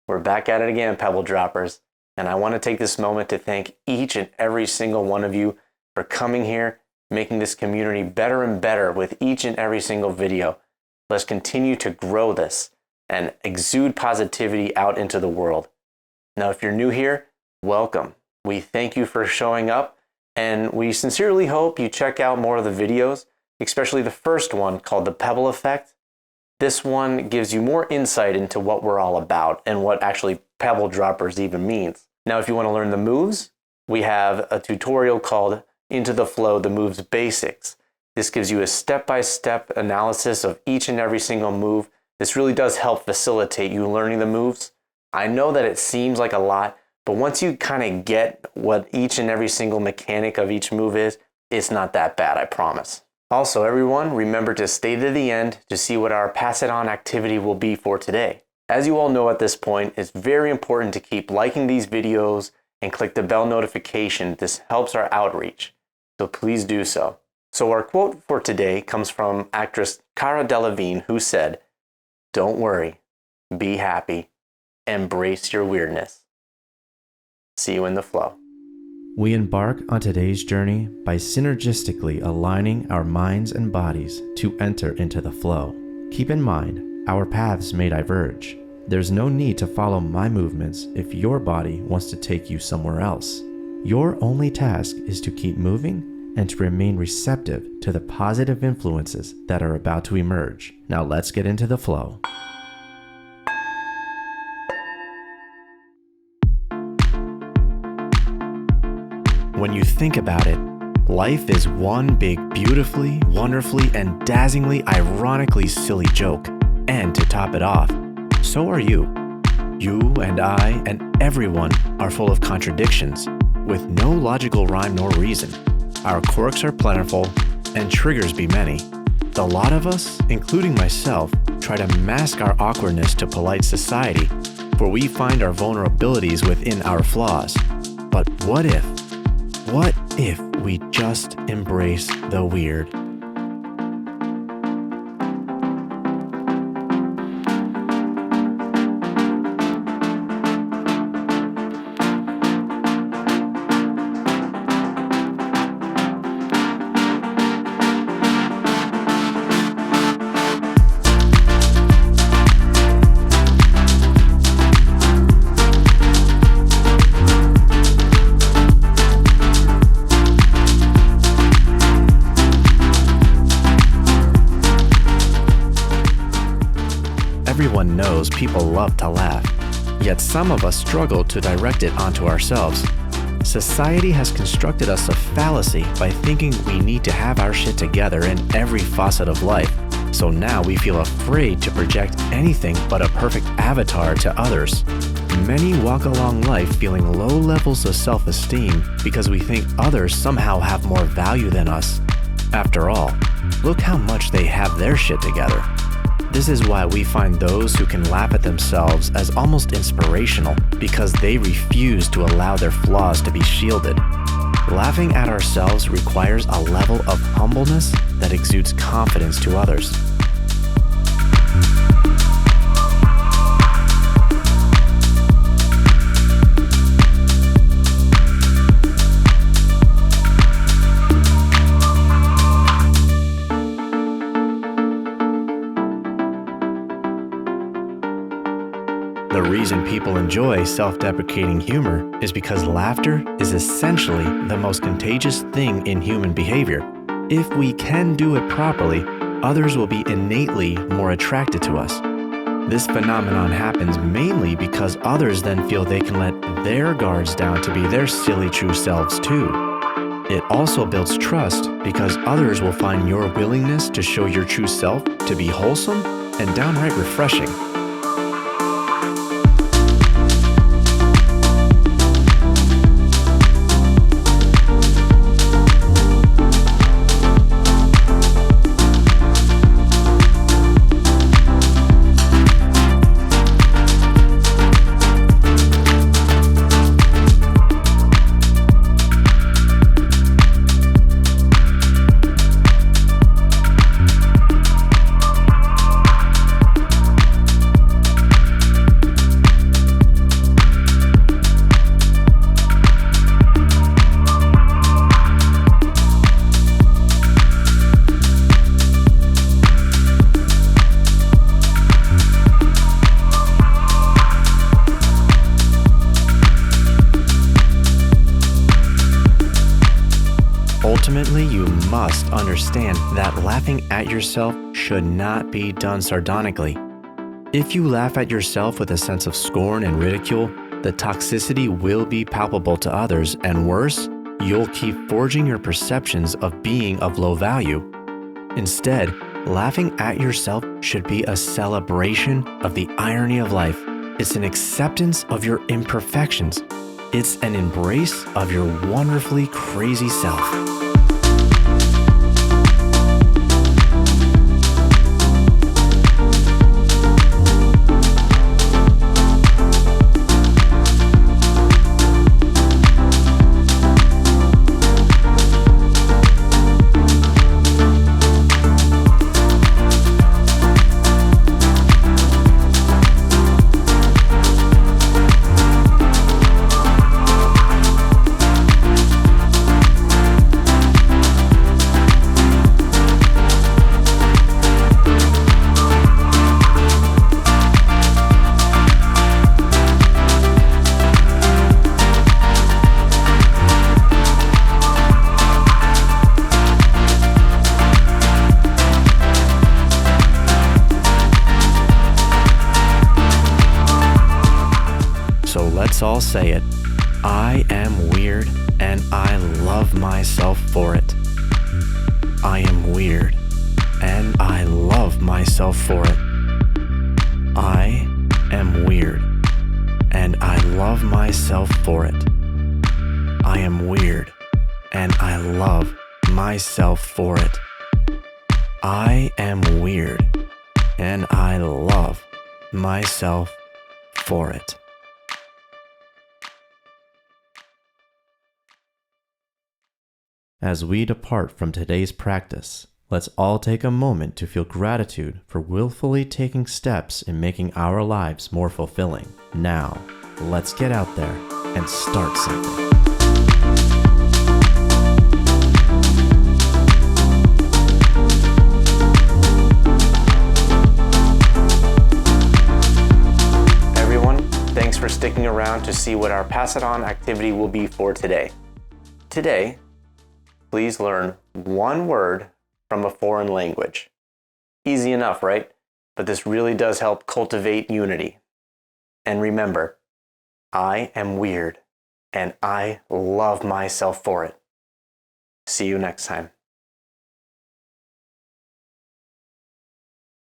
We're back at it again, Pebble Droppers, and I want to take this moment to thank each and every single one of you for coming here, making this community better and better with each and every single video. Let's continue to grow this and exude positivity out into the world. Now, if you're new here, welcome. We thank you for showing up, and we sincerely hope you check out more of the videos, especially the first one called The Pebble Effect. This one gives you more insight into what we're all about and what actually Pebble Droppers even means. Now, if you want to learn the moves, we have a tutorial called Into the Flow, the Moves Basics. This gives you a step-by-step analysis of each and every single move. This really does help facilitate you learning the moves. I know that it seems like a lot, but once you kind of get what each and every single mechanic of each move is, it's not that bad, I promise. Also, everyone, remember to stay to the end to see what our Pass It On activity will be for today. As you all know at this point, it's very important to keep liking these videos and click the bell notification. This helps our outreach, so please do so. So our quote for today comes from actress Cara Delevingne, who said, "Don't worry, be happy, embrace your weirdness." See you in the flow. We embark on today's journey by synergistically aligning our minds and bodies to enter into the flow. Keep in mind, our paths may diverge. There's no need to follow my movements if your body wants to take you somewhere else. Your only task is to keep moving and to remain receptive to the positive influences that are about to emerge. Now let's get into the flow. When you think about it, life is one big, beautifully, wonderfully, and dazzlingly, ironically silly joke. And to top it off, so are you. You and I and everyone are full of contradictions, with no logical rhyme nor reason. Our quirks are plentiful, and triggers be many. The lot of us, including myself, try to mask our awkwardness to polite society, for we find our vulnerabilities within our flaws. But what if we just embrace the weird? Everyone knows people love to laugh, yet some of us struggle to direct it onto ourselves. Society has constructed us a fallacy by thinking we need to have our shit together in every facet of life, so now we feel afraid to project anything but a perfect avatar to others. Many walk along life feeling low levels of self-esteem because we think others somehow have more value than us. After all, look how much they have their shit together. This is why we find those who can laugh at themselves as almost inspirational, because they refuse to allow their flaws to be shielded. Laughing at ourselves requires a level of humbleness that exudes confidence to others. The reason people enjoy self-deprecating humor is because laughter is essentially the most contagious thing in human behavior. If we can do it properly, others will be innately more attracted to us. This phenomenon happens mainly because others then feel they can let their guards down to be their silly true selves too. It also builds trust because others will find your willingness to show your true self to be wholesome and downright refreshing. Ultimately, you must understand that laughing at yourself should not be done sardonically. If you laugh at yourself with a sense of scorn and ridicule, the toxicity will be palpable to others, and worse, you'll keep forging your perceptions of being of low value. Instead, laughing at yourself should be a celebration of the irony of life. It's an acceptance of your imperfections. It's an embrace of your wonderfully crazy self. So let's all say it. I am weird and I love myself for it. I am weird and I love myself for it. I am weird and I love myself for it. I am weird and I love myself for it. I am weird and I love myself for it. As we depart from today's practice, let's all take a moment to feel gratitude for willfully taking steps in making our lives more fulfilling. Now, let's get out there and start something. Everyone, thanks for sticking around to see what our Pass It On activity will be for today. Today, please learn one word from a foreign language. Easy enough, right? But this really does help cultivate unity. And remember, I am weird and I love myself for it. See you next time.